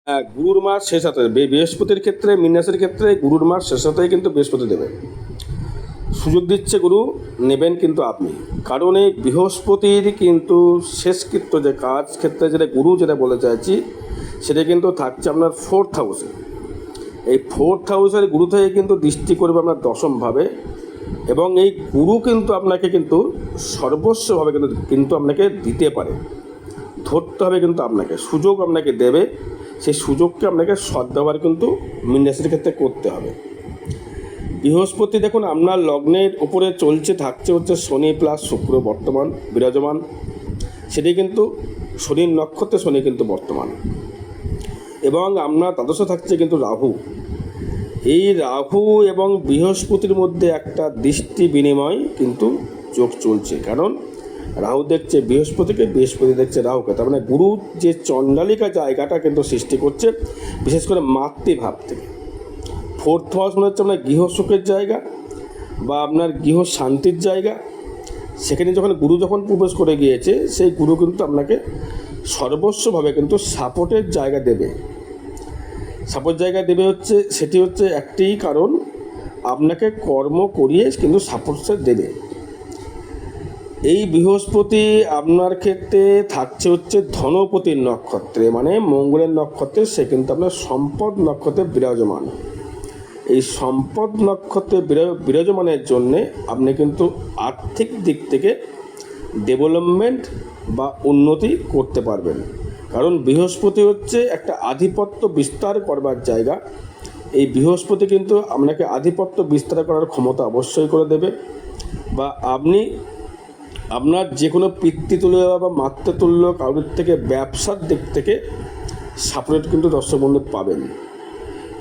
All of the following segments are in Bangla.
গুরুর মাস শেষ হতে বৃহস্পতির ক্ষেত্রে, মীন রাশির ক্ষেত্রে গুরুর মাস শেষ হতেই কিন্তু বৃহস্পতি দেবে। সুযোগ দিচ্ছে গুরু, নেবেন কিন্তু আপনি। কারণ এই বৃহস্পতির কিন্তু শেষকৃত্য যে কাজ ক্ষেত্রে যেটা গুরু যেটা বলে চাইছি, সেটা কিন্তু থাকছে আপনার 4th হাউসে। এই 4th হাউসের গুরু থেকে কিন্তু দৃষ্টি করবে আপনার দশমভাবে, এবং এই গুরু কিন্তু আপনাকে কিন্তু সর্বস্বভাবে কিন্তু আপনাকে দিতে পারে, ধরতে হবে কিন্তু আপনাকে, সুযোগ আপনাকে দেবে। সেই সুযোগকে আপনাকে সদ্ব্যবহার কিন্তু মীন রাশির ক্ষেত্রে করতে হবে। বৃহস্পতি দেখুন আপনার লগ্নের উপরে থাকছে হচ্ছে শনি প্লাস শুক্র বর্তমান বিরাজমান, সেটি কিন্তু শনির নক্ষত্রে শনি কিন্তু বর্তমান, এবং আপনার দ্বাদশে থাকছে কিন্তু রাহু। এই রাহু এবং বৃহস্পতির মধ্যে একটা দৃষ্টি বিনিময় কিন্তু যোগ চলছে, কারণ রাহু দেখছে বৃহস্পতিকে, বৃহস্পতি দেখছে রাহুকে। তার মানে গুরু যে চণ্ডালিকা জায়গাটা কিন্তু সৃষ্টি করছে, বিশেষ করে মাতৃভাব থেকে। 4th হাউস মনে হচ্ছে আপনার গৃহসুখের জায়গা বা আপনার গৃহ শান্তির জায়গা। সেখানে গুরু যখন প্রবেশ করে গিয়েছে, সেই গুরু কিন্তু আপনাকে সর্বস্বভাবে কিন্তু সাপোর্টের জায়গা দেবে। সাপোর্ট জায়গা দেবে হচ্ছে, সেটি হচ্ছে একটি কারণ, আপনাকে কর্ম করিয়ে কিন্তু সাপোর্টটা দেবে। এই বৃহস্পতি আপনার ক্ষেত্রে থাকছে হচ্ছে ধনপতির নক্ষত্রে, মানে মঙ্গলের নক্ষত্রে, সে কিন্তু আপনার সম্পদ নক্ষত্রে বিরাজমান। এই সম্পদ নক্ষত্রে বিরাজমানের জন্যে আপনি কিন্তু আর্থিক দিক থেকে ডেভেলপমেন্ট বা উন্নতি করতে পারবেন। কারণ বৃহস্পতি হচ্ছে একটা আধিপত্য বিস্তার করবার জায়গা। এই বৃহস্পতি কিন্তু আপনাকে আধিপত্য বিস্তার করার ক্ষমতা অবশ্যই করে দেবে, বা আপনি আপনার যে কোনো পিতৃতুল্য বা মাতৃতুল্য কারোর থেকে ব্যবসার দিক থেকে সাপোর্ট কিন্তু দর্শক বন্ধু পাবেন,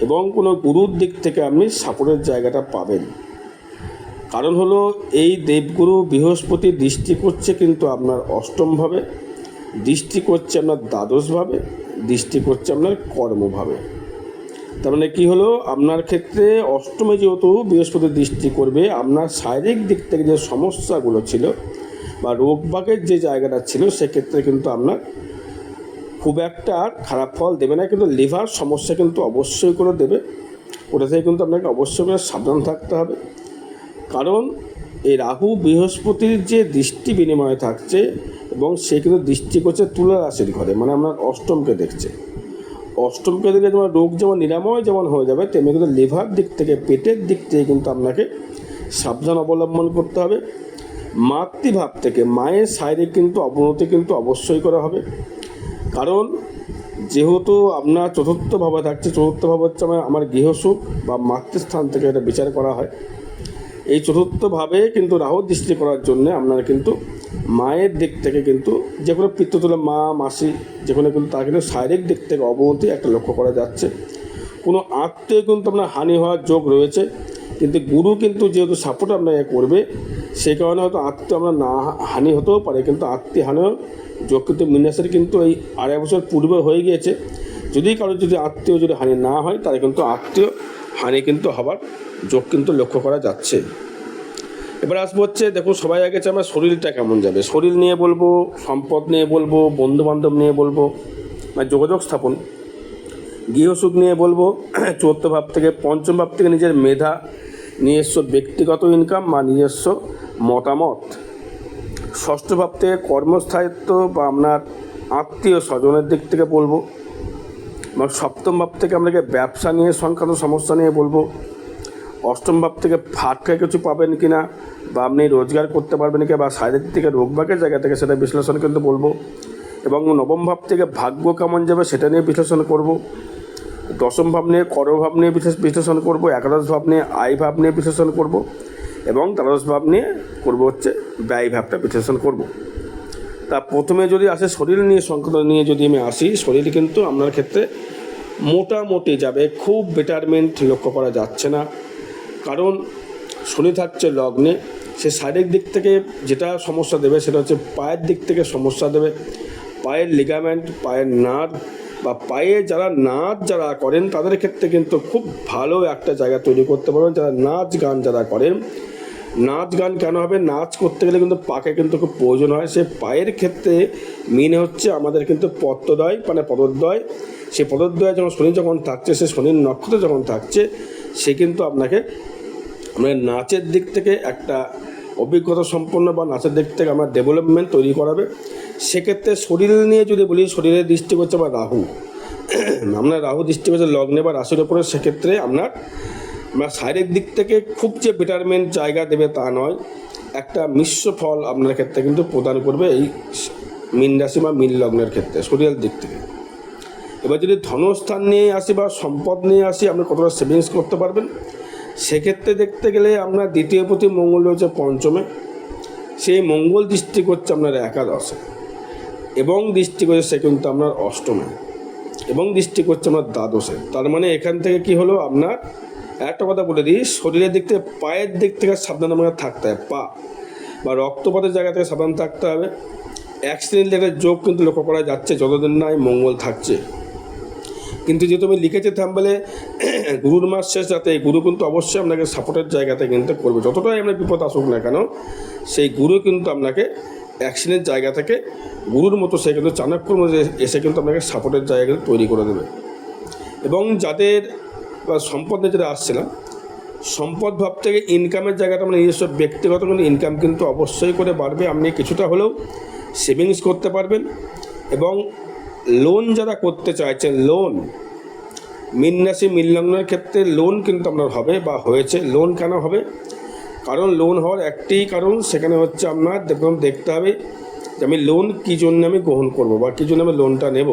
এবং কোনো গুরুর দিক থেকে আপনি সাপোর্টের জায়গাটা পাবেন। কারণ হলো এই দেবগুরু বৃহস্পতি দৃষ্টি করছে কিন্তু আপনার অষ্টমভাবে, দৃষ্টি করছে আপনার দ্বাদশভাবে, দৃষ্টি করছে আপনার কর্মভাবে। তার মানে কী হলো, আপনার ক্ষেত্রে অষ্টমে যেহেতু বৃহস্পতি দৃষ্টি করবে, আপনার শারীরিক দিক থেকে যে সমস্যাগুলো ছিল বা রোগবাগের যে জায়গাটা ছিল, সেক্ষেত্রে কিন্তু আপনার খুব একটা খারাপ ফল দেবে না, কিন্তু লিভার সমস্যা কিন্তু অবশ্যই করে দেবে। ওটা থেকে কিন্তু আপনাকে অবশ্যই করে সাবধান থাকতে হবে। কারণ এই রাহু বৃহস্পতির যে দৃষ্টি বিনিময় থাকছে, এবং সে কিন্তু দৃষ্টি করছে তুলা রাশির ঘরে, মানে আপনার অষ্টমকে দেখছে। অষ্টমকে দেখে তোমার রোগ যেমন নিরাময় যেমন হয়ে যাবে, তেমনি কিন্তু লিভার দিক থেকে, পেটের দিক থেকে কিন্তু আপনাকে সাবধান অবলম্বন করতে হবে। মাতৃভাব থেকে মায়ের শারীরিক কিন্তু অবনতি কিন্তু অবশ্যই করা হবে। কারণ যেহেতু আপনার চতুর্থ ভাবে থাকছে, চতুর্থ ভাব হচ্ছে আমার গৃহসুখ বা মাতৃস্থান থেকে এটা বিচার করা হয়। এই চতুর্থভাবে কিন্তু রাহু দৃষ্টি করার জন্য আপনারা কিন্তু মায়ের দিক থেকে কিন্তু যে কোনো পিতৃতুল্য মা মাসি যে কোনো কিন্তু তার কিন্তু শারীরিক দিক থেকে অবনতি একটা লক্ষ্য করা যাচ্ছে। কোনো আত্মীয় কিন্তু আপনার হানি হওয়ার যোগ রয়েছে, কিন্তু গুরু কিন্তু যেহেতু সাপোর্ট আপনাকে করবে, সেই কারণে হয়তো আত্মীয় আপনার না হানি হতেও পারে, কিন্তু আত্মীয় হানিও যোগ কিন্তু মীন রাশির কিন্তু এই 2.5 বছর পূর্বে হয়ে গিয়েছে। যদি কারোর যদি আত্মীয় যদি হানি না হয়, তাহলে কিন্তু আত্মীয় হানি কিন্তু হবার যোগ কিন্তু লক্ষ্য করা যাচ্ছে। এবার আসবো হচ্ছে, দেখুন সবাই আগে আমার শরীরটা কেমন যাবে, শরীর নিয়ে বলবো, সম্পদ নিয়ে বলবো, বন্ধুবান্ধব নিয়ে বলবো, মানে যোগাযোগ স্থাপন, গৃহসুখ নিয়ে বলবো, চতুর্থ ভাব থেকে, পঞ্চম ভাব থেকে নিজের মেধা, নিজস্ব ব্যক্তিগত ইনকাম বা নিজস্ব মতামত, ষষ্ঠ ভাব থেকে কর্মস্থায়িত্ব বা আপনার আত্মীয় স্বজনের দিক থেকে বলবো, এবং সপ্তম ভাব থেকে আপনাকে ব্যবসা নিয়ে সংক্রান্ত সমস্যা নিয়ে বলবো, অষ্টম ভাব থেকে ফাটকা কিছু পাবেন কিনা বা আপনি রোজগার করতে পারবেন কি, বা শারীরিক থেকে রোগবাগের জায়গা থেকে সেটা বিশ্লেষণ কিন্তু বলবো, এবং নবম ভাব থেকে ভাগ্য কেমন যাবে সেটা নিয়ে বিশ্লেষণ করব, দশম ভাব নিয়ে করভাব নিয়ে বিশ্লেষণ করব, একাদশ ভাব নিয়ে আয় ভাব নিয়ে বিশ্লেষণ করব, এবং দ্বাদশ ভাব নিয়ে করব হচ্ছে ব্যয় ভাবটা বিশ্লেষণ করব। তা প্রথমে যদি আসে শরীর নিয়ে সংক্রান্ত নিয়ে যদি আমি আসি, শরীর কিন্তু আপনার ক্ষেত্রে মোটামুটি যাবে, খুব বেটারমেন্ট লক্ষ্য করা যাচ্ছে না। কারণ শনি থাকছে লগ্নে, সে শারীরিক দিক থেকে যেটা সমস্যা দেবে সেটা হচ্ছে পায়ের দিক থেকে সমস্যা দেবে। পায়ের লিগামেন্ট, পায়ের নার্ভ বা পায়ে যারা করেন তাদের ক্ষেত্রে কিন্তু খুব ভালো একটা জায়গা তৈরি করতে পারবেন। যারা নাচ গান করেন, নাচ গান কেন হবে, নাচ করতে গেলে কিন্তু পাকে কিন্তু খুব প্রয়োজন হয়। সে পায়ের ক্ষেত্রে মেন হচ্ছে আমাদের কিন্তু পত্রদ্বয়, মানে পদদ্বয়, সে পদদ্বয়ে যখন শনি যখন থাকছে, সে শনির নক্ষত্র যখন থাকছে, সে কিন্তু আপনাকে মানে নাচের দিক থেকে একটা অভিজ্ঞতা সম্পন্ন বা নাচের দিক থেকে আমার ডেভেলপমেন্ট তৈরি করাবে। সেক্ষেত্রে শরীর নিয়ে যদি বলি, শরীরের দৃষ্টি করছে বা রাহু, আপনার রাহু দৃষ্টি করছে লগ্নে বা রাশির ওপরে, সেক্ষেত্রে আপনার শারীরিক দিক থেকে খুব যে বেটারমেন্ট জায়গা দেবে তা নয়, একটা মিশ্র ফল আপনার ক্ষেত্রে কিন্তু প্রদান করবে এই মীন রাশি বা মীন লগ্নের ক্ষেত্রে শরীরের দিক থেকে। এবার যদি ধনস্থান নিয়ে আসি বা সম্পদ নিয়ে আসি, আপনি কতটা সেভিংস করতে পারবেন, সেক্ষেত্রে দেখতে গেলে আপনার দ্বিতীয় প্রতি মঙ্গল রয়েছে পঞ্চমে, সেই মঙ্গল দৃষ্টি করছে আপনার একাদশে, এবং দৃষ্টি করছে সে কিন্তু আপনার অষ্টমে, এবং দৃষ্টি করছে আপনার দ্বাদশে। তার মানে এখান থেকে কি হলো, আপনার একটা কথা বলে দিই, শরীরের দিক থেকে পায়ের দিক থেকে সাবধান আমাকে থাকতে হবে, পা বা রক্তপাতের জায়গা থেকে সাবধান থাকতে হবে। অ্যাক্সিডেন্টের একটা যোগ কিন্তু লক্ষ্য করা যাচ্ছে যতদিন না এই মঙ্গল থাকছে। কিন্তু যেহেতু আমি লিখেছি থাম্বনেলে গুরুর মাস শেষ, যাতে এই গুরু কিন্তু অবশ্যই আপনাকে সাপোর্টের জায়গাতে কিন্তু করবে, যতটাই আপনার বিপদ আসুক না কেন, সেই গুরু কিন্তু আপনাকে অ্যাক্সিডেন্টের জায়গা থেকে গুরুর মতো সে কিন্তু চাণক্যর মধ্যে এসে কিন্তু আপনাকে সাপোর্টের জায়গা কিন্তু তৈরি করে দেবে। এবং যাদের সম্পদ নিয়ে যেটা আসছিলাম, সম্পদ ভাব থেকে ইনকামের জায়গাটা মানে নিজস্ব ব্যক্তিগত কিন্তু ইনকাম কিন্তু অবশ্যই করে বাড়বে, আপনি কিছুটা হলেও সেভিংস করতে পারবেন। এবং লোন যারা করতে চাইছেন, লোন মীন রাশি মীন লগ্নের ক্ষেত্রে লোন কিন্তু আপনার হবে বা হয়েছে। লোন কেন হবে, কারণ লোন হওয়ার একটি কারণ, সেখানে হচ্ছে আপনার দেখতে হবে যে আমি লোন কী জন্য আমি গ্রহণ করব বা কী জন্য আমি লোনটা নেব।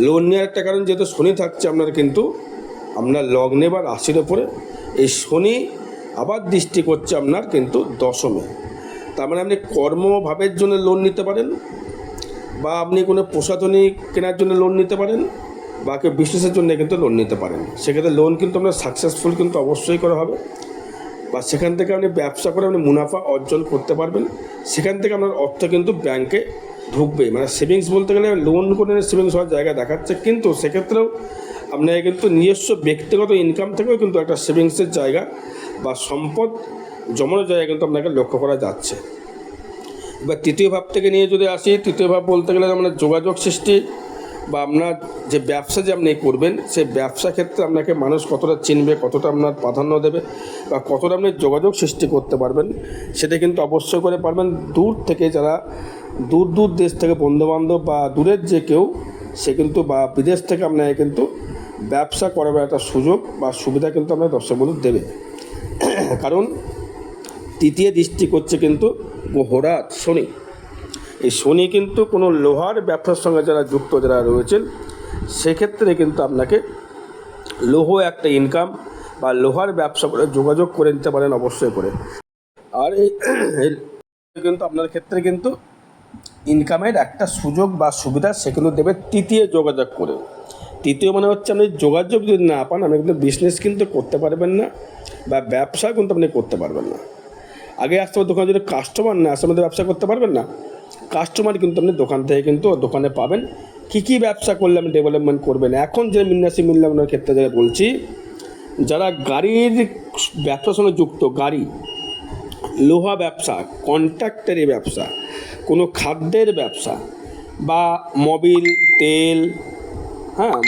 লোন নেওয়ার একটা কারণ, যেহেতু শনি থাকছে আপনার কিন্তু আপনার লগ্নে বা রাশির ওপরে, এই শনি আবার দৃষ্টি করছে আপনার কিন্তু দশমে। তার মানে আপনি কর্মভাবের জন্য লোন নিতে পারেন, বা আপনি কোনো প্রসাধনী কেনার জন্য লোন নিতে পারেন, বা কেউ বিজনেসের জন্য কিন্তু লোন নিতে পারেন। সেক্ষেত্রে লোন কিন্তু আপনার সাকসেসফুল কিন্তু অবশ্যই করা হবে, বা সেখান থেকে আপনি ব্যবসা করে আপনি মুনাফা অর্জন করতে পারবেন। সেখান থেকে আপনার অর্থ কিন্তু ব্যাংকে ঢুকবে। মানে সেভিংস বলতে গেলে লোন করে সেভিংস হওয়ার জায়গা দেখাচ্ছে, কিন্তু সেক্ষেত্রেও আপনাকে কিন্তু নিজস্ব ব্যক্তিগত ইনকাম থেকেও কিন্তু একটা সেভিংসের জায়গা বা সম্পদ জমানোর জায়গা কিন্তু আপনাকে লক্ষ্য করা যাচ্ছে। এবার তৃতীয় ভাব থেকে নিয়ে যদি আসি, তৃতীয় ভাব বলতে গেলে আপনার যোগাযোগ সৃষ্টি, বা আপনার যে ব্যবসা যে আপনি করবেন, সেই ব্যবসা ক্ষেত্রে আপনাকে মানুষ কতটা চিনবে, কতটা আপনার প্রাধান্য দেবে, বা কতটা আপনি যোগাযোগ সৃষ্টি করতে পারবেন, সেটা কিন্তু অবশ্যই করে পারবেন। দূর থেকে যারা দূর দেশ থেকে বন্ধুবান্ধব বা দূরের যে কেউ, সে কিন্তু বা বিদেশ থেকে আপনাকে কিন্তু ব্যবসা করার একটা সুযোগ বা সুবিধা কিন্তু আপনার দর্শক বন্ধু দেবে। কারণ তৃতীয় দৃষ্টি করছে কিন্তু গ্রহরাজ শনি। এই শনি কিন্তু কোনো লোহার ব্যবসার সঙ্গে যারা যুক্ত যারা রয়েছেন, সেক্ষেত্রে কিন্তু আপনাকে লৌহ একটা ইনকাম বা লোহার ব্যবসা করে যোগাযোগ করে নিতে পারেন অবশ্যই করে। আর এই কিন্তু আপনার ক্ষেত্রে কিন্তু ইনকামের একটা সুযোগ বা সুবিধা সেগুলো দেবে তৃতীয় যোগাযোগ করে। তৃতীয় মানে হচ্ছে আপনি যোগাযোগ যদি না পান, আপনি কিন্তু বিজনেস কিন্তু করতে পারবেন না, বা ব্যবসা কিন্তু আপনি করতে পারবেন না। আগে আসতে হবে দোকানে, যদি কাস্টমার না আসে আমাদের ব্যবসা করতে পারবেন না। কাস্টমার কিন্তু আপনি দোকান থেকে কিন্তু দোকানে পাবেন। কী ব্যবসা করলে আপনি ডেভেলপমেন্ট করবেন। এখন যে মীন রাশি মীন লগ্নের ক্ষেত্রে যারা বলছি, যারা গাড়ির ব্যবসার সঙ্গে যুক্ত, গাড়ি, লোহা ব্যবসা, কন্ট্রাক্টারি ব্যবসা, কোনো খাদ্যের ব্যবসা, বা মোবিল তেল,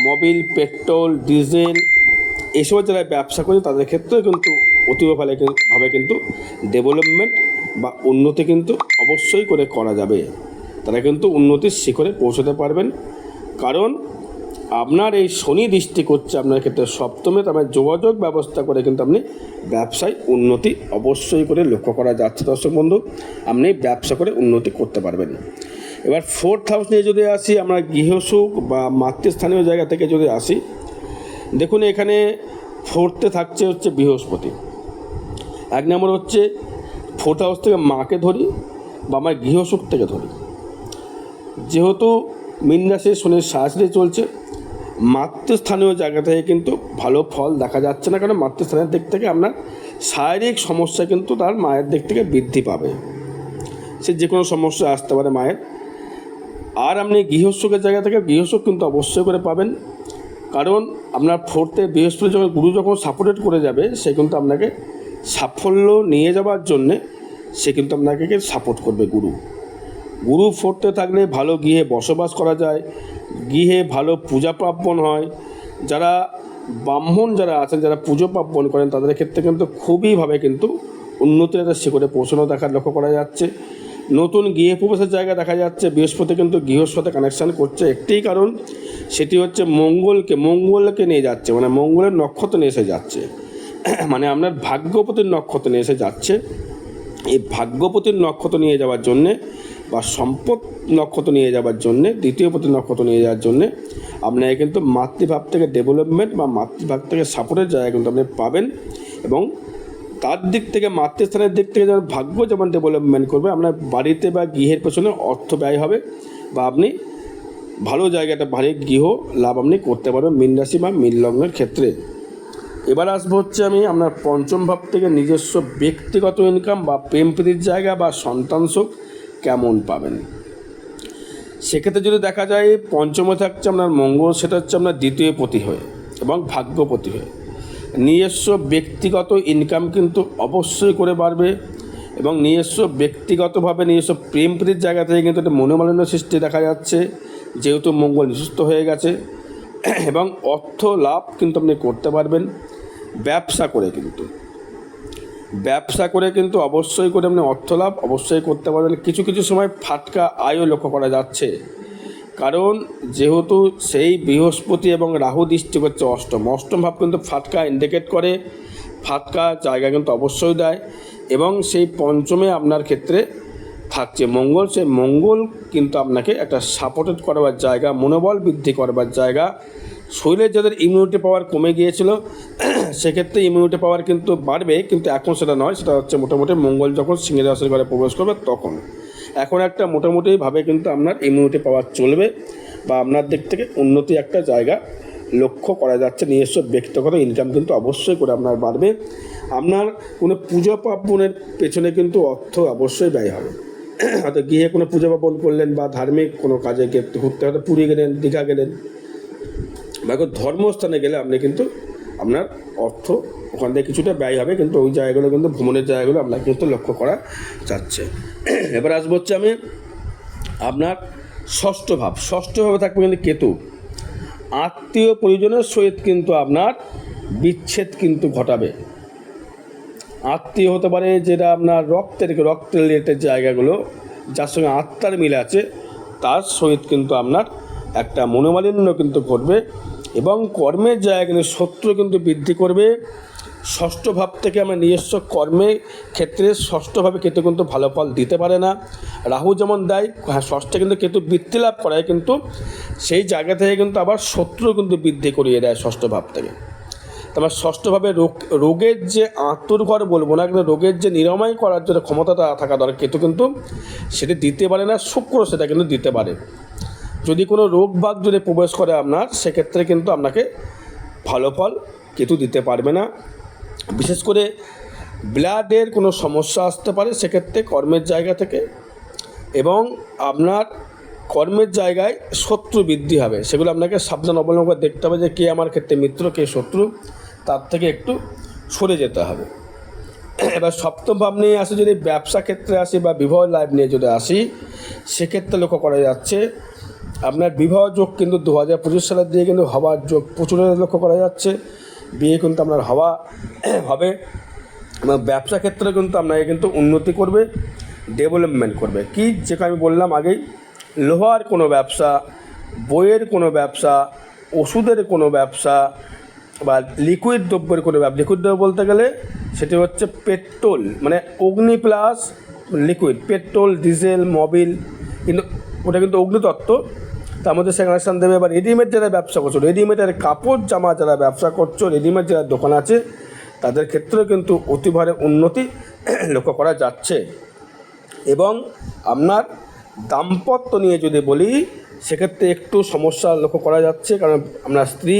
মোবিল পেট্রোল ডিজেল, এসব যারা ব্যবসা করে তাদের ক্ষেত্রেও কিন্তু অতীবভাবে কিন্তু ডেভেলপমেন্ট বা উন্নতি কিন্তু অবশ্যই করে করা যাবে। তারা কিন্তু উন্নতির শিখরে পৌঁছতে পারবেন। কারণ আপনার এই শনি দৃষ্টি করছে আপনার ক্ষেত্রে সপ্তমে, তার যোগাযোগ ব্যবস্থা করে কিন্তু আপনি ব্যবসায় উন্নতি অবশ্যই করে লক্ষ্য করা যাচ্ছে। দর্শক বন্ধু, আপনি ব্যবসা করে উন্নতি করতে পারবেন। এবার ফোর্থ হাউস নিয়ে যদি আসি, আমরা গৃহসুখ বা মাতৃস্থানীয় জায়গা থেকে যদি আসি, দেখুন এখানে ফোর্থে থাকছে হচ্ছে বৃহস্পতি। এক নম্বর হচ্ছে ফোর্থ হাউস থেকে মাকে ধরি বা আমার গৃহসুখ থেকে ধরি। যেহেতু মীন রাশির শনির সাহায্যে চলছে, মাতৃস্থানীয় জায়গা থেকে কিন্তু ভালো ফল দেখা যাচ্ছে না, কারণ মাতৃস্থানের দিক থেকে আপনার শারীরিক সমস্যা কিন্তু তার মায়ের দিক থেকে বৃদ্ধি পাবে। সে যে কোনো সমস্যা আসতে পারে মায়ের। আর আপনি গৃহসুখের জায়গা থেকে গৃহসুখ কিন্তু অবশ্যই করে পাবেন, কারণ আপনার ফোর্থে বৃহস্পতি যখন গুরু যখন সাপোর্টেড করে যাবে, সে কিন্তু আপনাকে সাফল্য নিয়ে যাওয়ার জন্যে সে কিন্তু আপনাকে সাপোর্ট করবে। গুরু ফোর্থে থাকলে ভালো গৃহে বসবাস করা যায়, গৃহে ভালো পূজা পার্বণ হয়, যারা ব্রাহ্মণ যারা আছেন, যারা পুজো পার্বণ করেন, তাদের ক্ষেত্রে কিন্তু খুবইভাবে কিন্তু উন্নতির একটা শিখরে পৌঁছানো লক্ষ্য করা যাচ্ছে। নতুন গৃহে প্রবেশের জায়গা দেখা যাচ্ছে। বৃহস্পতি কিন্তু গৃহর সাথে কানেকশান করছে, একটি কারণ সেটি হচ্ছে মঙ্গলকে নিয়ে যাচ্ছে, মানে মঙ্গলের নক্ষত্র নিয়ে এসে যাচ্ছে, মানে আপনার ভাগ্যপতির নক্ষত্র নিয়ে এসে যাচ্ছে। এই ভাগ্যপতির নক্ষত্র নিয়ে যাওয়ার জন্যে বা সম্পদ নক্ষত্র নিয়ে যাওয়ার জন্যে, দ্বিতীয় পতির নক্ষত্র নিয়ে যাওয়ার জন্যে আপনাকে কিন্তু মাতৃভাব থেকে ডেভেলপমেন্ট বা মাতৃভাব থেকে সাপোর্টের জায়গা কিন্তু আপনি পাবেন। এবং তার দিক থেকে মাতৃস্থানের দিক থেকে যেমন ভাগ্য যেমন ডেভেলপমেন্ট করবে, আপনার বাড়িতে বা গৃহের পেছনে অর্থ ব্যয় হবে বা আপনি ভালো জায়গাটা ভারী গৃহ লাভ আপনি করতে পারবেন মীন রাশি বা মীন লগ্নের ক্ষেত্রে। এবার আসবো হচ্ছে আমি আপনার পঞ্চম ভাব থেকে নিজস্ব ব্যক্তিগত ইনকাম বা প্রেম প্রীতির জায়গা বা সন্তান সুখ কেমন পাবেন। সেক্ষেত্রে যদি দেখা যায় পঞ্চমে থাকছে আপনার মঙ্গল, সেটা হচ্ছে আপনার দ্বিতীয় পতি হয়ে এবং ভাগ্যপতি হয়ে। নিজস্ব ব্যক্তিগত ইনকাম কিন্তু অবশ্যই করে বাড়বে এবং নিজস্ব ব্যক্তিগতভাবে নিজস্ব প্রেম প্রীতির জায়গা থেকে কিন্তু একটা মনোমালিন্য সৃষ্টি দেখা যাচ্ছে, যেহেতু মঙ্গল নিষিদ্ধ হয়ে গেছে। এবং অর্থ লাভ কিন্তু আপনি করতে পারবেন ব্যবসা করে কিন্তু অবশ্যই করে আপনি অর্থ লাভ অবশ্যই করতে পারবেন। কিছু কিছু সময় ফাটকা আয়ও লক্ষ্য করা যাচ্ছে, কারণ যেহেতু সেই বৃহস্পতি এবং রাহু দৃষ্টি করছে অষ্টম ভাব কিন্তু ফাটকা ইন্ডিকেট করে, ফাটকা জায়গা কিন্তু অবশ্যই দেয়। এবং সেই পঞ্চমে আপনার ক্ষেত্রে থাকছে মঙ্গল, সেই মঙ্গল কিন্তু আপনাকে একটা সাপোর্টেড করবার জায়গা, মনোবল বৃদ্ধি করবার জায়গা। শরীরের যাদের ইমিউনিটি পাওয়ার কমে গিয়েছিল সেক্ষেত্রে ইমিউনিটি পাওয়ার কিন্তু বাড়বে, কিন্তু এখন সেটা নয়, সেটা হচ্ছে মোটামুটি মঙ্গল যখন সিংহের রাশির ঘরে প্রবেশ করবে তখন। এখন একটা মোটামুটিভাবে কিন্তু আপনার ইমিউনিটি পাওয়ার চলবে বা আপনার দিক থেকে উন্নতি একটা জায়গা লক্ষ্য করা যাচ্ছে। নিজস্ব ব্যক্তিগত ইনকাম কিন্তু অবশ্যই করে আপনার বাড়বে। আপনার কোনো পূজা পার্বণের পেছনে কিন্তু অর্থ অবশ্যই ব্যয় হবে। হয়তো গিয়ে কোনো পূজা পার্বণ করলেন বা ধার্মিক কোনো কাজে ঘুরতে, হয়তো পুরী গেলেন, দীঘা গেলেন বা কোনো ধর্মস্থানে গেলে আপনি কিন্তু আপনার অর্থ ওখান থেকে কিছুটা ব্যয় হবে, কিন্তু ওই জায়গাগুলো কিন্তু ভ্রমণের জায়গাগুলো আপনার কিন্তু লক্ষ্য করা যাচ্ছে। এবার আসবো হচ্ছে আমি আপনার ষষ্ঠ ভাবে থাকবে কিন্তু কেতু। আত্মীয় পরিজনের সহিত কিন্তু আপনার বিচ্ছেদ কিন্তু ঘটাবে। আত্মীয় হতে পারে যেটা আপনার রক্তের রিলেটেড জায়গাগুলো, যার সঙ্গে আত্মার মিল আছে, তার সহিত কিন্তু আপনার একটা মনোমালিন্য কিন্তু ঘটবে। এবং কর্মের জায়গা কিন্তু শত্রু কিন্তু বৃদ্ধি করবে। ষষ্ঠ ভাব থেকে আমরা নিজস্ব কর্মের ক্ষেত্রে ষষ্ঠভাবে কেতু কিন্তু ভালো ফল দিতে পারে না। রাহু যেমন দেয়, হ্যাঁ ষষ্ঠে কিন্তু কেতু বৃদ্ধি লাভ করায়, কিন্তু সেই জায়গা থেকে কিন্তু আবার শত্রু কিন্তু বৃদ্ধি করিয়ে দেয় ষষ্ঠ ভাব থেকে। তারপর ষষ্ঠভাবে রোগের যে আঁতুরঘর বলবো না, কিন্তু রোগের যে নিরাময় করার জন্য ক্ষমতাটা থাকা দরকার কেতু কিন্তু সেটা দিতে পারে না, শুক্র সেটা কিন্তু দিতে পারে। যদি কোনো রোগ বাগ যদি প্রবেশ করে আপনার, সেক্ষেত্রে কিন্তু আপনাকে ভালো ফল কেতু দিতে পারবে না। বিশেষ করে ব্লাডের কোনো সমস্যা আসতে পারে সেক্ষেত্রে কর্মের জায়গা থেকে, এবং আপনার কর্মের জায়গায় শত্রু বৃদ্ধি হবে। সেগুলো আপনাকে সাবধান অবলম্বন করে দেখতে হবে যে কে আমার ক্ষেত্রে মিত্র, কে শত্রু, তার থেকে একটু সরে যেতে হবে। এবার সপ্তম ভাব নিয়ে আসি, যদি ব্যবসা ক্ষেত্রে আসি বা বিবাহ লাইফ নিয়ে যদি আসি, সেক্ষেত্রে লক্ষ্য করা যাচ্ছে আপনার বিবাহ যোগ কিন্তু 2025 সালের দিয়ে কিন্তু হওয়ার যোগ প্রচুর লক্ষ্য করা যাচ্ছে। বিয়ে কিন্তু আপনার হবে এবং ব্যবসা ক্ষেত্রে কিন্তু আপনাকে কিন্তু উন্নতি করবে, ডেভেলপমেন্ট করবে। কি যেটা আমি বললাম আগেই, লোহার কোনো ব্যবসা, বইয়ের কোনো ব্যবসা, ওষুধের কোনো ব্যবসা বা লিকুইড দ্রব্যের কোনো ব্যবসা। লিকুইড দ্রব্য বলতে গেলে সেটি হচ্ছে পেট্রোল, মানে অগ্নি plus liquid, petrol, diesel, Mobil, কিন্তু ওটা কিন্তু অগ্নিতত্ত্ব, তার মধ্যে সে কানেকশান দেবে। এবার রেডিমেড যারা ব্যবসা করছো, রেডিমেডের কাপড় জামা যারা ব্যবসা করছো, রেডিমেড যারা দোকান আছে, তাদের ক্ষেত্রেও কিন্তু অতিভারে উন্নতি লক্ষ্য করা যাচ্ছে। এবং আপনার দাম্পত্য নিয়ে যদি বলি, সেক্ষেত্রে একটু সমস্যা লক্ষ্য করা যাচ্ছে, কারণ আপনার স্ত্রী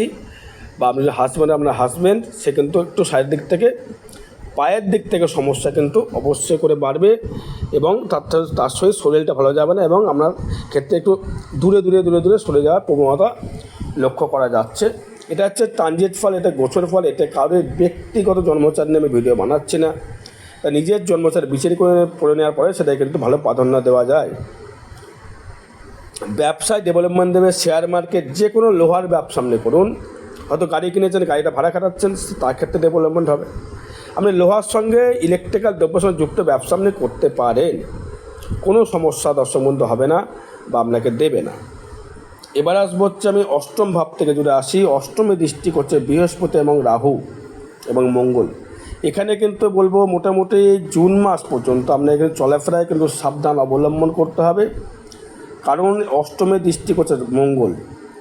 বা আপনার আপনার হাজব্যান্ড সে কিন্তু একটু শারীরিক দিক থেকে, পায়ের দিক থেকে সমস্যা কিন্তু অবশ্যই করে বাড়বে, এবং তার সহিত শরীরটা ভালো যাবে না, এবং আপনার ক্ষেত্রে একটু দূরে সরে যাওয়ার প্রবণতা লক্ষ্য করা যাচ্ছে। এটা হচ্ছে ট্রানজিট ফল, এটা গোচর ফল, এটা কারোর ব্যক্তিগত জন্মচার নিয়ে আমি ভিডিও বানাচ্ছি না। তা নিজের জন্মচার বিচার করে নেওয়ার পরে সেটাই কিন্তু ভালো প্রাধান্য দেওয়া যায়। ব্যবসায় ডেভেলপমেন্ট দেবে, শেয়ার মার্কেট, যে কোনো লোহার ব্যবসা আপনি করুন, হয়তো গাড়ি কিনেছেন, গাড়িটা ভাড়া খাটাচ্ছেন, তার ক্ষেত্রে ডেভেলপমেন্ট হবে। আপনি লোহার সঙ্গে ইলেকট্রিক্যাল দ্রব্যের সঙ্গে যুক্ত ব্যবসা আপনি করতে পারেন, কোনো সমস্যা দর্শক বন্ধু হবে না বা আপনাকে দেবে না। এবার আসবো হচ্ছে আমি অষ্টম ভাব থেকে যদি আসি, অষ্টমে দৃষ্টি করছে বৃহস্পতি এবং রাহু এবং মঙ্গল। এখানে কিন্তু বলবো মোটামুটি জুন মাস পর্যন্ত আপনার এখানে চলাফেরায় কিন্তু সাবধান অবলম্বন করতে হবে, কারণ অষ্টমে দৃষ্টি করছে মঙ্গল।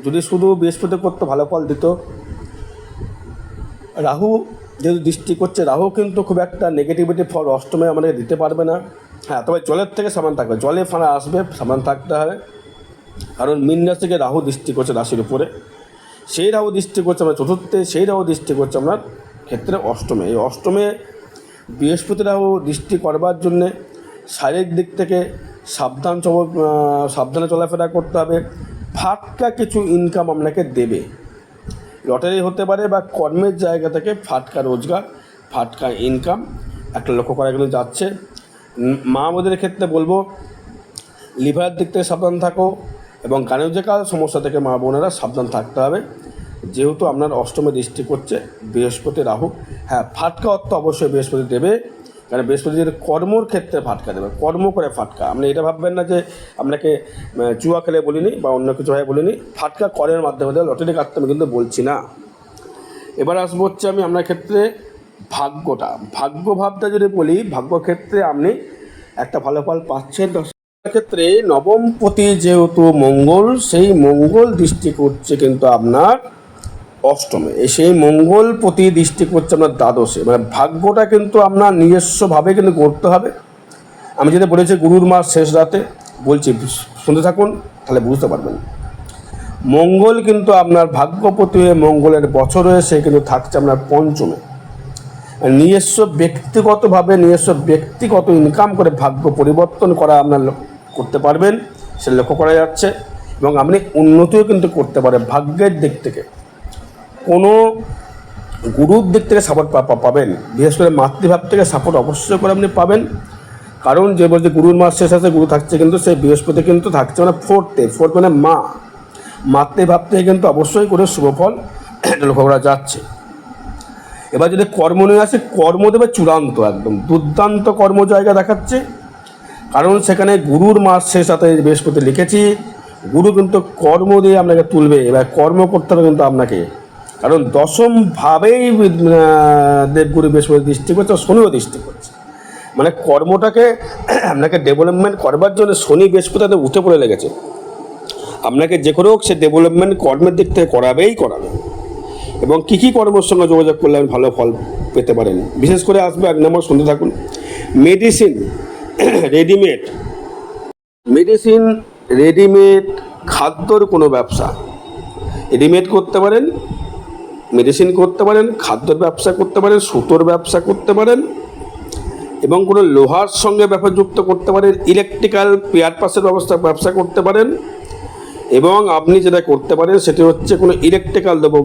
যদি শুধু বৃহস্পতি করতে ভালো ফল দিত, রাহু যেহেতু দৃষ্টি করছে, রাহু কিন্তু খুব একটা নেগেটিভিটি ফল অষ্টমে আমাদেরকে দিতে পারবে না। হ্যাঁ, তবে জলের থেকে সাবধান থাকবে, জলে ফাঁড়া আসবে, সাবধান থাকতে হবে, কারণ মীন রাশিকে রাহু দৃষ্টি করছে রাশির উপরে, সেই রাহু দৃষ্টি করছে আমরা চতুর্থে, সেই রাহু দৃষ্টি করছে আপনার ক্ষেত্রে অষ্টমে। এই অষ্টমে বৃহস্পতি রাহু দৃষ্টি করবার জন্যে শারীরিক দিক থেকে সাবধানে চলাফেরা করতে হবে। ফাটকা কিছু ইনকাম আপনাকে দেবে, লটারি হতে পারে বা কর্মের জায়গা থেকে ফাটকা রোজগার, ফাটকা ইনকাম একটা লক্ষ্য করা কিন্তু যাচ্ছে। মা বোনদের ক্ষেত্রে বলবো লিভারের দিক থেকে সাবধান থাকো, এবং গাইনোকজিক্যাল সমস্যা থেকে মা বোনেরা সাবধান থাকতে হবে, যেহেতু আপনার অষ্টমে দৃষ্টি করছে বৃহস্পতি রাহু। হ্যাঁ, ফাটকা অর্থ অবশ্যই বৃহস্পতি দেবে, কারণ বৃহস্পতি যদি কর্মর ক্ষেত্রে ফাটকা দেবে, কর্ম করে ফাটকা। আপনি এটা ভাববেন না যে আপনাকে জুয়া খেলে বলিনি বা অন্য কিছু হয় বলিনি, ফাটকা করের মাধ্যমে দেবে, লটারি কাটতে আমি কিন্তু বলছি না। এবার আসবো হচ্ছে আমি আপনার ক্ষেত্রে ভাগ্য ভাবটা যদি বলি, ভাগ্য ক্ষেত্রে আপনি একটা ভালো ফল পাচ্ছেন। ক্ষেত্রে নবমপতি যেহেতু মঙ্গল, সেই মঙ্গল দৃষ্টি করছে কিন্তু আপনার অষ্টমে, সেই মঙ্গল প্রতি দৃষ্টি করছে আপনার দ্বাদশে। মানে ভাগ্যটা কিন্তু আপনার নিজস্বভাবে কিন্তু করতে হবে। আমি যেটা বলেছি গুরুর মাস শেষ রাতে বলছি, শুনতে থাকুন তাহলে বুঝতে পারবেন। মঙ্গল কিন্তু আপনার ভাগ্যপতি হয়ে মঙ্গলের বছর হয়ে সে কিন্তু থাকছে আপনার পঞ্চমে। নিজস্ব ব্যক্তিগত ইনকাম করে ভাগ্য পরিবর্তন করা আপনার করতে পারবেন, সে লক্ষ্য করা যাচ্ছে। এবং আপনি উন্নতিও কিন্তু করতে পারেন ভাগ্যের দিক থেকে, কোনো গুরুর দিক থেকে সাপোর্ট পাবেন, বিশেষ করে মাতৃভাব থেকে সাপোর্ট অবশ্যই করে আপনি পাবেন। কারণ যে বলছে গুরুর মাস শেষ আছে, গুরু থাকছে কিন্তু সেই বৃহস্পতি কিন্তু থাকছে মানে ফোর্থ মানে মাতৃভাব থেকে কিন্তু অবশ্যই করে শুভফল লক্ষ্য করা যাচ্ছে। এবার যদি কর্ম নিয়ে আসে, কর্ম দেবে চূড়ান্ত, একদম দুর্দান্ত কর্ম জায়গা দেখাচ্ছে, কারণ সেখানে গুরুর মাস শেষ সাথে বৃহস্পতি লিখেছি, গুরু কিন্তু কর্ম দিয়ে আপনাকে তুলবে। এবার কর্ম করতে হবে কিন্তু আপনাকে, কারণ দশমভাবেই দেবগুরু বৃহস্পতি দৃষ্টি করছে, শনিও দৃষ্টি করছে। মানে কর্মটাকে আপনাকে ডেভেলপমেন্ট করবার জন্য শনি বৃহস্পতি উঠে পড়ে লেগেছে। আপনাকে যে কোনো সে ডেভেলপমেন্ট কর্মের দিক থেকে করাবে। এবং কী কী কর্মের সঙ্গে যোগাযোগ করলে আপনি ভালো ফল পেতে পারেন, বিশেষ করে আসবে 1 নম্বর, শুনতে থাকুন। মেডিসিন, রেডিমেড খাদ্যর কোনো ব্যবসা, রেডিমেড করতে পারেন, মেডিসিন করতে পারেন, খাদ্যর ব্যবসা করতে পারেন, সুতোর ব্যবসা করতে পারেন, এবং কোনো লোহার সঙ্গে যুক্ত করতে পারেন, ইলেকট্রিক্যাল পেয়ার পাসের ব্যবসা করতে পারেন। এবং আপনি যেটা করতে পারেন সেটি হচ্ছে কোনো ইলেকট্রিক্যাল দেবো,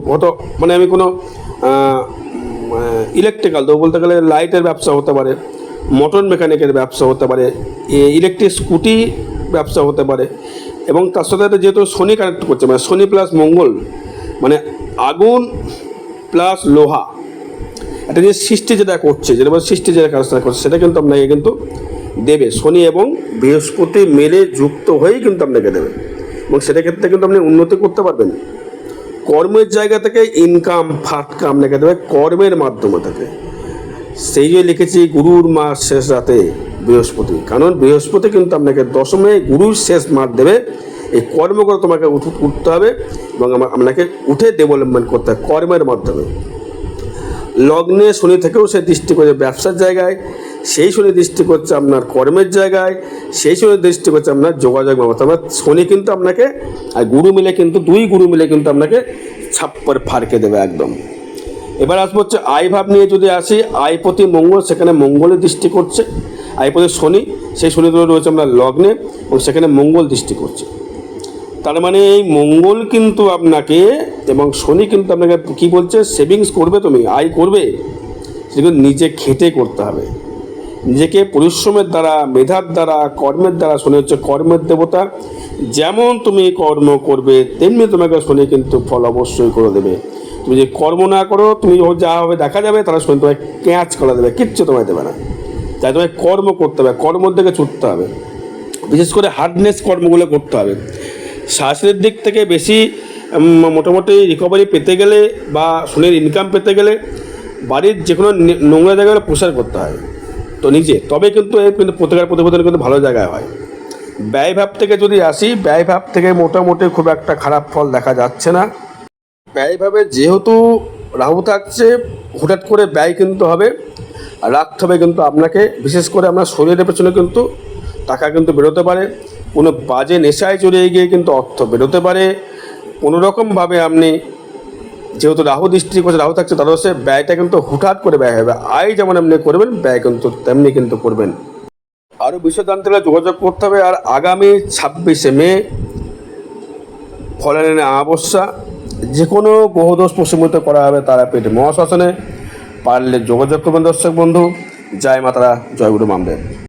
মানে আমি কোনো ইলেকট্রিক্যাল দেবো বলতে গেলে লাইটের ব্যবসা হতে পারে, মোটর মেকানিকের ব্যবসা হতে পারে, ইলেকট্রিক স্কুটি ব্যবসা হতে পারে। এবং তার সাথে যেহেতু শনি কানেক্ট করছে, মানে শনি প্লাস মঙ্গল, মানে আগুন প্লাস লোহা, একটা যে সৃষ্টি যেটা করছে, সৃষ্টি যেটা কাজটা করছে, সেটা কিন্তু আপনাকে কিন্তু দেবে। শনি এবং বৃহস্পতি মেলে যুক্ত হয়েই কিন্তু আপনাকে দেবে, এবং সেটা ক্ষেত্রে কিন্তু আপনি উন্নতি করতে পারবেন। কর্মের জায়গা থেকে ইনকাম ফাটকা আপনাকে দেবে কর্মের মাধ্যমে থেকে। সেই যে লিখেছি গুরুর মাস শেষ রাতে বৃহস্পতি, কারণ বৃহস্পতি কিন্তু আপনাকে দশমে গুরুর শেষ মাস দেবে। এই কর্ম করে তোমাকে উঠতে হবে, এবং আপনাকে উঠে ডেভেলপমেন্ট করতে হবে কর্মের মাধ্যমে। লগ্নে শনি থেকেও সে দৃষ্টি করছে ব্যবসার জায়গায়, সেই শনি দৃষ্টি করছে আপনার কর্মের জায়গায়, সেই শনি দৃষ্টি করছে আপনার যোগাযোগ ব্যবস্থা। শনি কিন্তু আপনাকে আর গুরু মিলে কিন্তু দুই গুরু মিলে কিন্তু আপনাকে ছাপ্পর ফাড়কে দেবে একদম। এবার আসবো হচ্ছে আয় ভাব নিয়ে যদি আসি, আয়পতি মঙ্গল, সেখানে মঙ্গলের দৃষ্টি করছে, আয়পতি শনি, সেই শনি রয়েছে আপনার লগ্নে, এবং সেখানে মঙ্গল দৃষ্টি করছে। তার মানে এই মঙ্গল কিন্তু আপনাকে এবং শনি কিন্তু আপনাকে কী বলছে, সেভিংস করবে, তুমি আয় করবে, সেগুলো নিজে খেটে করতে হবে, নিজেকে পরিশ্রমের দ্বারা, মেধার দ্বারা, কর্মের দ্বারা। শনি হচ্ছে কর্মের দেবতা, যেমন তুমি কর্ম করবে তেমনি তোমাকে শনি কিন্তু ফল অবশ্যই করে দেবে। তুমি যে কর্ম না করো, তুমি যা হবে দেখা যাবে, তারা শনি তোমায় ক্যাচ করে দেবে, কিচ্ছু তোমায় দেবে না। তাই তোমায় কর্ম করতে হবে, কর্মর দিকে ছুটতে হবে, বিশেষ করে হার্ডনেস কর্মগুলো করতে হবে। শারীরিক দিক থেকে বেশি মোটামুটি রিকভারি পেতে গেলে বা শনির ইনকাম পেতে গেলে বাড়ির যে কোনো নোংরা জায়গাগুলো প্রসার করতে হয় তো নিজে, তবে কিন্তু এই কিন্তু প্রতিবেদন কিন্তু ভালো জায়গায় হয়। ব্যয়ভাব থেকে যদি আসি, ব্যয়ভাব থেকে মোটামুটি খুব একটা খারাপ ফল দেখা যাচ্ছে না। ব্যয়ভাবে যেহেতু রাহু থাকছে, হঠাৎ করে ব্যয় কিন্তু হবে, আর রাখতে হবে কিন্তু আপনাকে। বিশেষ করে আপনার শরীরের পেছনে কিন্তু টাকা কিন্তু বেরোতে পারে, কোনো বাজে নেশায় জড়িয়ে গিয়ে কিন্তু অর্থ বেরোতে পারে। কোনোরকমভাবে আপনি যেহেতু রাহু দৃষ্টি করছে, রাহু থাকছে তাদের সে ব্যয়টা কিন্তু হুটহাট করে ব্যয় হবে। আয় যেমন আপনি করবেন, ব্যয় কিন্তু তেমনি কিন্তু করবেন। আরও বিষয় জানতে হলে যোগাযোগ করতে হবে। আর আগামী 26শে মে ফলের অমাবস্যা, যে কোনো গ্রহদোষ প্রশমিত করা হবে তারাপীঠ মহাশ্মশানে। পারলে যোগাযোগ করবেন দর্শক বন্ধু। জয় মাতারা, জয় গুরু মামদেব।